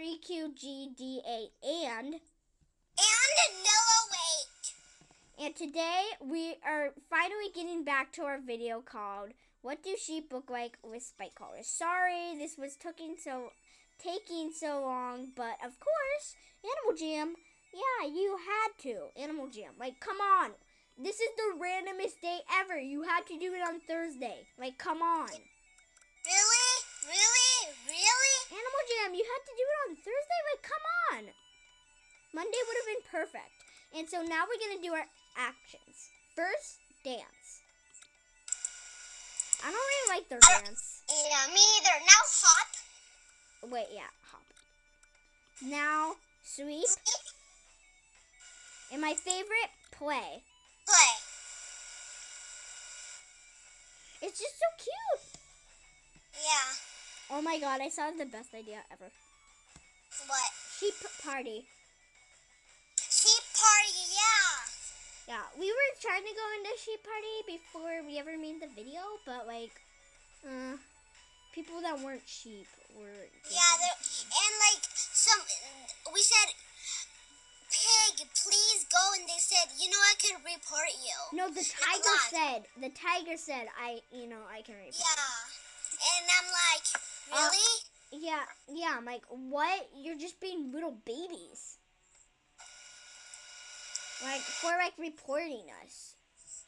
3QGD8 and Nilla 8. And today we are finally getting back to our video called What Do Sheep Look Like with Spike Collars. Sorry this was taking so long, but of course, Animal Jam, yeah, you had to. Animal Jam, like, come on. This is the randomest day ever. You had to do it on Thursday. Like, come on. Really? Animal Jam, you had to do it on Thursday? Like, come on. Monday would have been perfect. And so now we're going to do our actions. First, dance. I don't really like their dance. Yeah, me either. Now hop. Wait, yeah, hop. Now, sweep. And my favorite, play. Play. It's just so cute. Yeah. Oh my god, I saw the best idea ever. What? Sheep party. Sheep party, yeah. Yeah, we were trying to go into sheep party before we ever made the video, but like, people that weren't sheep were. Yeah, and like we said, pig, please go, and they said, I can report you. No, the tiger said, I can report. Yeah, and I'm like, really? Yeah, I'm like, what? You're just being little babies. Like, for, like, reporting us.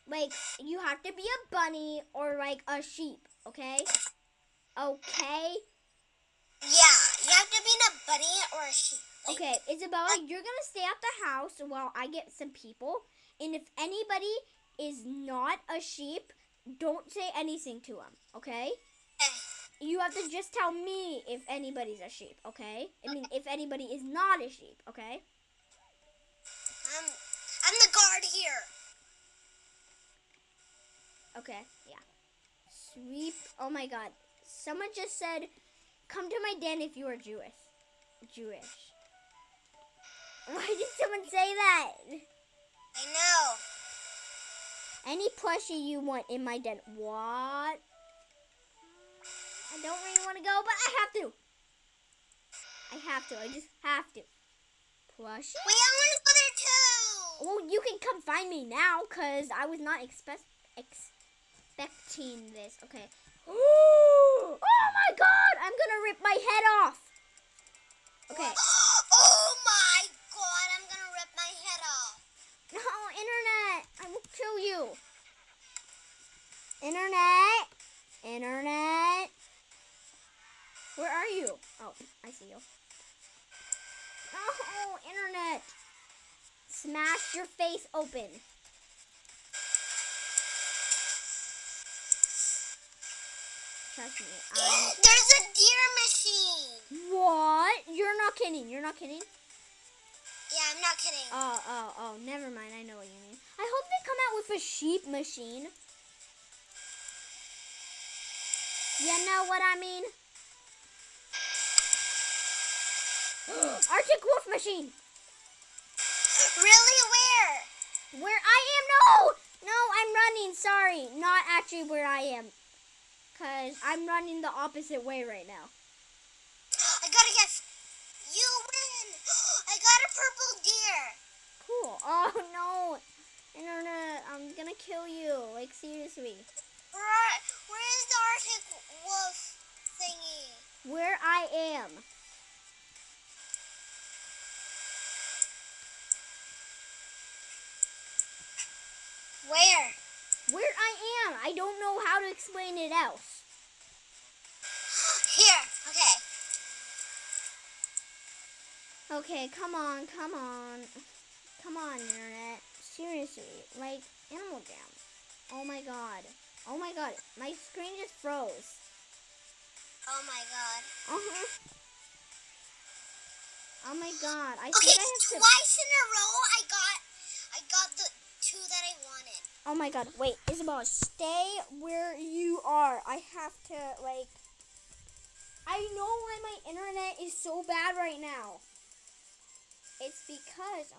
Like, you have to be a bunny or, like, a sheep, okay? Okay? Yeah, you have to be a bunny or a sheep. Like, okay, Isabella, you're gonna stay at the house while I get some people. And if anybody is not a sheep, don't say anything to them, okay? You have to just tell me if anybody's a sheep, okay? I mean, if anybody is not a sheep, okay? I'm the guard here. Okay, yeah. Sweep. Oh my god. Someone just said, come to my den if you are Jewish. Why did someone say that? I know. Any plushie you want in my den. What? I don't really want to go, but I have to. I just have to. Plushie? Wait, I want to go there too. Well, you can come find me now, because I was not expecting this. Okay. Oh my god! I'm going to rip my head off. Okay. Oh my god, I'm going to rip my head off. No, internet. I will kill you. Internet. Where are you? Oh, I see you. Oh, internet. Smash your face open. Trust me. There's a deer machine. What? You're not kidding. Yeah, I'm not kidding. Oh, never mind. I know what you mean. I hope they come out with a sheep machine. You know what I mean? Arctic Wolf machine. Really? Where I am? No, I'm running. Sorry, not actually where I am. Because I'm running the opposite way right now. I gotta guess. You win. I got a purple deer. Cool. Oh, no. Internet, I'm going to kill you. Like, seriously. Where is the Arctic Wolf thingy? Where I am. Where I am. I don't know how to explain it else. Here. Okay, come on. Come on, internet. Seriously. Like, Animal Jam. Oh my god. My screen just froze. Oh my god. Oh my god. I Okay, think I have to... twice in a row I got the two that I wanted. Oh my god, wait, Isabella, stay where you are. I have to, like, I know why my internet is so bad right now. It's because,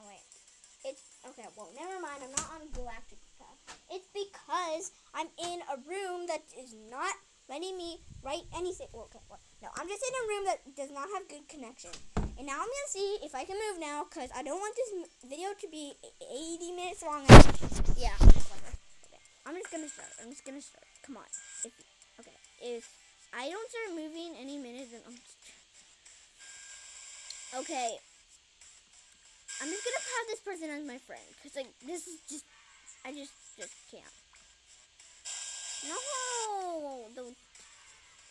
okay, well, never mind, I'm not on Galactic Path. It's because I'm in a room that is not letting me write anything. Well, okay, well, no, I'm just in a room that does not have good connection. And now I'm gonna see if I can move now, because I don't want this video to be 80 minutes long. Yeah, whatever. Okay. I'm just gonna start. Come on. If I don't start moving any minute, then okay. I'm just gonna have this person as my friend, because like this is just, I just can't. No.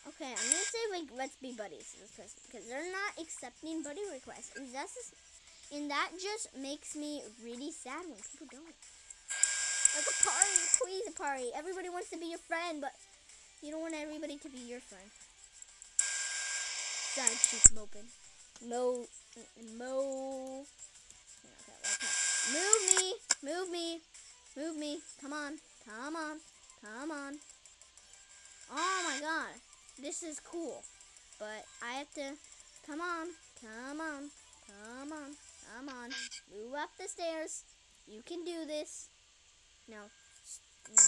Okay, I'm gonna say like let's be buddies to this person, because they're not accepting buddy requests, and that just makes me really sad when people don't. Like a party, please a party. Everybody wants to be your friend, but you don't want everybody to be your friend. Sad sheep moping. Mo. Okay. Move me. Come on. Oh my god. This is cool. But I have to, come on. Move up the stairs. You can do this. Now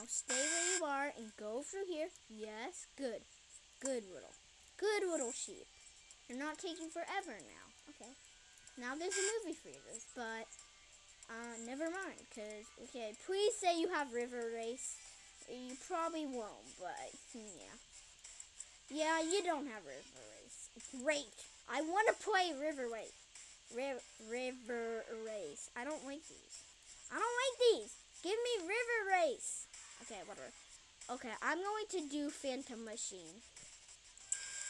stay where you are and go through here. Yes, good. Good little sheep. You're not taking forever now. Okay. Now there's a movie for this, but never mind, okay, please say you have River Race. You probably won't, but yeah. Yeah, you don't have River Race. Great. I want to play River Race. River Race. I don't like these. Give me River Race. Okay, whatever. Okay, I'm going to do Phantom Machine.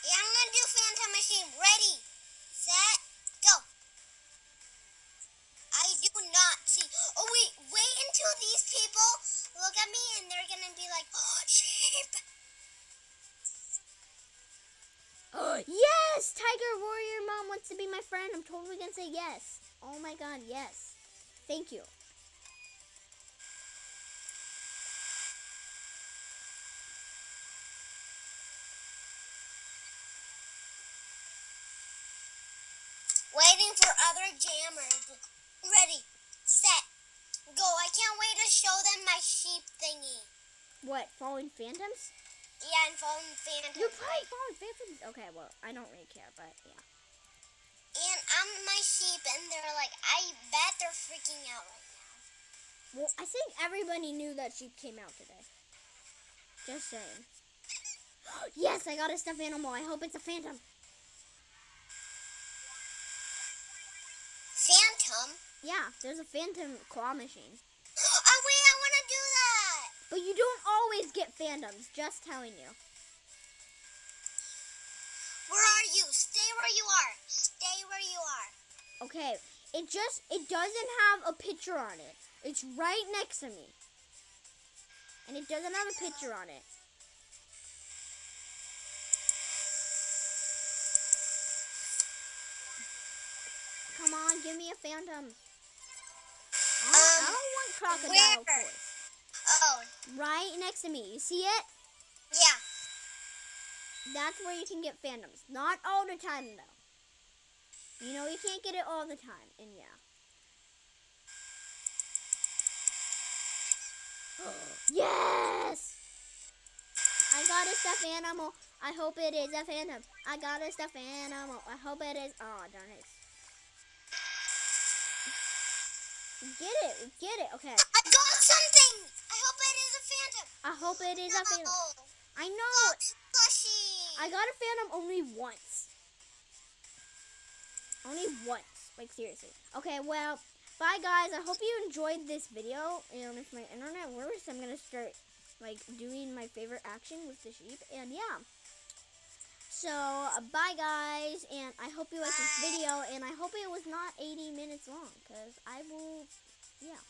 Yeah, I'm going to do Phantom Machine. Ready, set, go. I do not see. Oh, wait until these people look at me and they're going to be like, oh, sheep. Yes! Tiger Warrior Mom wants to be my friend. I'm totally going to say yes. Oh my god, yes. Thank you. Waiting for other jammers. Ready, set, go. I can't wait to show them my sheep thingy. What, Fallen Phantoms? Yeah, and Fallen Phantoms. You're playing Fallen Phantoms? Okay, well, I don't really care, but yeah. And I'm my sheep, and they're like, I bet they're freaking out right now. Well, I think everybody knew that sheep came out today. Just saying. Yes, I got a stuffed animal. I hope it's a phantom. Phantom? Yeah, there's a phantom claw machine. Oh, wait, I want to do that. But you don't always get phantoms, just telling you. Where are you? Stay where you are. Okay, it doesn't have a picture on it. It's right next to me. And it doesn't have a picture on it. Come on, give me a phantom. I don't want crocodile force. Oh. Right next to me. You see it? Yeah. That's where you can get phantoms. Not all the time, though. You know, you can't get it all the time. And yeah. Yes! I got a stuffed animal. I hope it is a phantom. I got a stuffed animal. I hope it is. Oh, darn it. We get it. Okay. I got something. I hope it is a phantom. I hope it is a phantom. I know. Oh, slushy. I got a phantom only once. Like, seriously. Okay, well, bye, guys. I hope you enjoyed this video. And if my internet works, I'm going to start, like, doing my favorite action with the sheep. And, yeah. So, bye, guys. And I hope you liked this video. And I hope it was not 80 minutes long. Because I will, yeah.